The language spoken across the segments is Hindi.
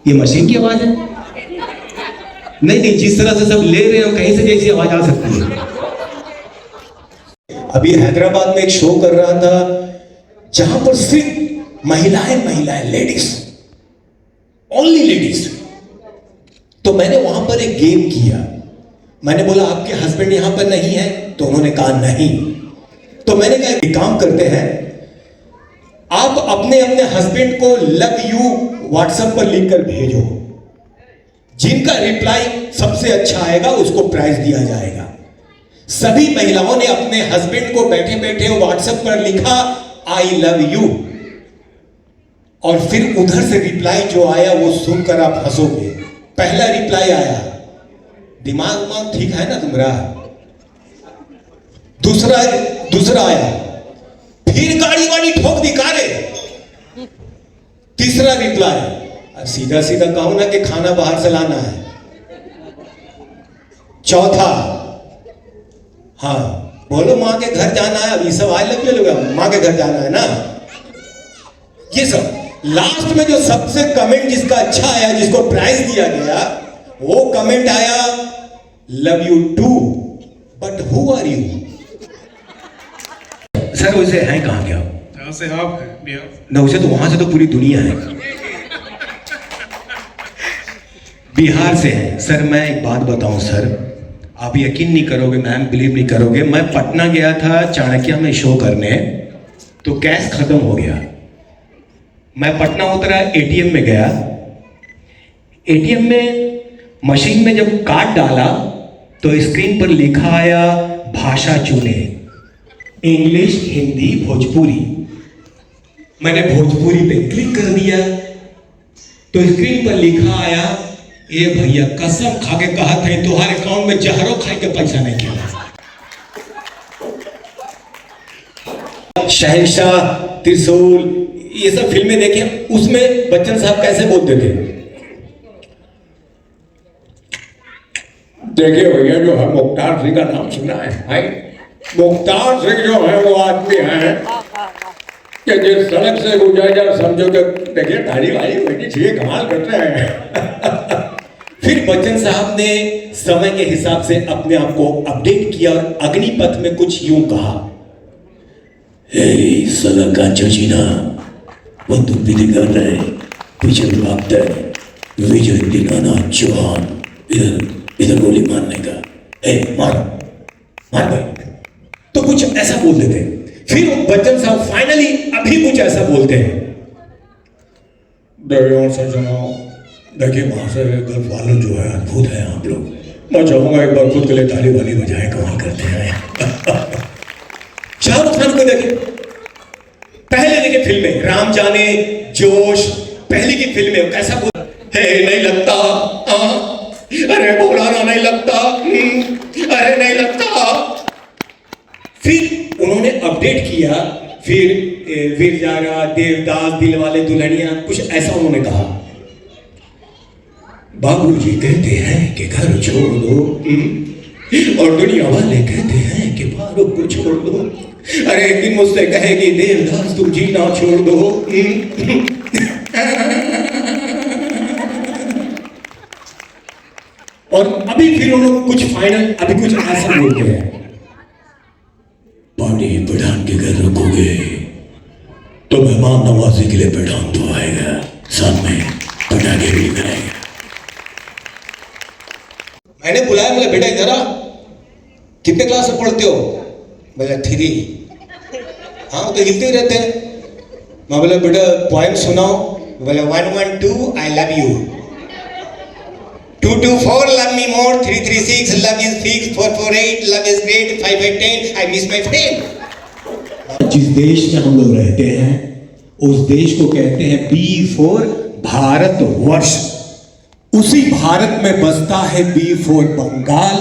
ये मशीन की आवाज है? नहीं नहीं, जिस तरह से सब ले रहे हो कहीं से जैसी आवाज आ सकती है। अभी हैदराबाद में एक शो कर रहा था जहां पर सिर्फ महिलाएं लेडीज, ओनली लेडीज। तो मैंने वहां पर एक गेम किया। मैंने बोला आपके हस्बैंड यहां पर नहीं है? तो उन्होंने कहा नहीं। तो मैंने कहा एक काम करते हैं, आप अपने अपने हस्बैंड को लव यू व्हाट्सएप पर लिखकर भेजो। जिनका रिप्लाई सबसे अच्छा आएगा उसको प्राइज दिया जाएगा। सभी महिलाओं ने अपने हस्बैंड को बैठे बैठे व्हाट्सएप पर लिखा आई लव यू, और फिर उधर से रिप्लाई जो आया वो सुनकर आप हंसोगे। पहला रिप्लाई आया, दिमाग ठीक है ना तुम्हारा? दूसरा आया, फिर गाड़ी वाड़ी ठोक दी कारे। तीसरा रिप्लाई, सीधा सीधा कहो ना कि खाना बाहर से लाना है। चौथा, हाँ बोलो मां के घर जाना है। अभी सब आई लव यू लोग, मां के घर जाना है ना। ये सब लास्ट में जो सबसे कमेंट जिसका अच्छा आया, जिसको प्राइज दिया गया, वो कमेंट आया love you too but who are you? Sir वैसे हैं कहां के आप? जहां से आप हैं बिहार। ना उसे तो वहां से तो पूरी दुनिया है। बिहार से हैं सर। मैं एक बात बताऊं सर, आप यकीन नहीं करोगे, मैम बिलीव नहीं करोगे। मैं पटना गया था चाणक्य में शो करने, तो कैश खत्म हो गया। मैं पटना उतरा, एटीएम में गया। एटीएम में मशीन में जब कार्ड डाला तो स्क्रीन पर लिखा आया भाषा चुने, इंग्लिश, हिंदी, भोजपुरी। मैंने भोजपुरी पे क्लिक कर दिया तो स्क्रीन पर लिखा आया, ए भैया कसम खा के कहा था तुम्हारे अकाउंट में जहरों खाए के पैसा नहीं किया। शहंशाह, त्रिशूल, ये सब फिल्में देखे, उसमें बच्चन साहब कैसे बोलते थे? देखिए भैया, जो है मुख्तार सिंह का नाम सुना है भाई? मुख्तार सिंह जो है वो आदमी है कि जिस सड़क से गुजर जाए समझो कि देखिए दाढ़ी वाली बेटी छे कमाल करते हैं। फिर बच्चन साहब ने समय के हिसाब से अपने आप को अपडेट किया और अग्निपथ में कुछ यूं कहा, हे सला का चचीना, बंदूक भी दिखा रहे, पीछे भागता है विजय दीनानाथ चौहान, इधर गोली मारने का, मार भाई। तो कुछ ऐसा बोलते थे। फिर बच्चन साहब फाइनली अभी कुछ ऐसा बोलते हैं, देखिए वहां से गल्फ वाले जो है अद्भुत है आप लोग। मैं चाहूंगा एक बार खुद के लिए ताली वाली बजाएं, कमाल करते हैं। शाहरुख खान को देखे, पहले देखे फिल्में, राम जाने, जोश, पहले की फिल्में कैसा बोल, नहीं लगता, अरे बोलाना नहीं लगता, अरे नहीं लगता। फिर उन्होंने अपडेट किया, फिर वीर जारा, देवदास, दिलवाले दुल्हनिया, कुछ ऐसा उन्होंने कहा। बाबूजी कहते हैं कि घर छोड़ दो, और दुनिया वाले कहते हैं कि फारूक को छोड़ दो। अरे एक दिन मुझसे कहेगी देवदास तुम जीना छोड़ दो। और अभी फिर उन्होंने कुछ फाइनल, अभी कुछ ऐसा बोलते हैं, पानी पठान के घर रखोगे तो मेहमान नवाजी के लिए पठान तो आएगा, साथ में पटाखे भी कराएगा। मैंने बुलाया, बोला बेटा इधर आ, कितने क्लास में पढ़ते हो? बोला 3। हाँ तो हिलते ही रहते हैं। मैं बोला बेटा पोएम सुनाओ। बोला 1 1 2 I love you, 2 2 4 love me more, 3 3 6 love is fix, 4 4 8 love is great, 5 8 10 I miss my friend. जिस देश में हम लोग रहते हैं उस देश को कहते हैं बी फॉर भारतवर्ष। उसी भारत में बसता है B for Bengal,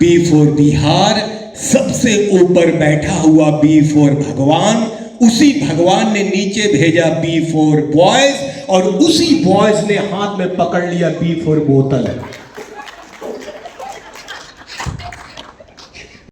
B for Bihar, सबसे ऊपर बैठा हुआ बी फॉर भगवान। उसी भगवान ने नीचे भेजा बी फॉर बॉयज, और उसी बॉयज ने हाथ में पकड़ लिया बी फॉर बोतल।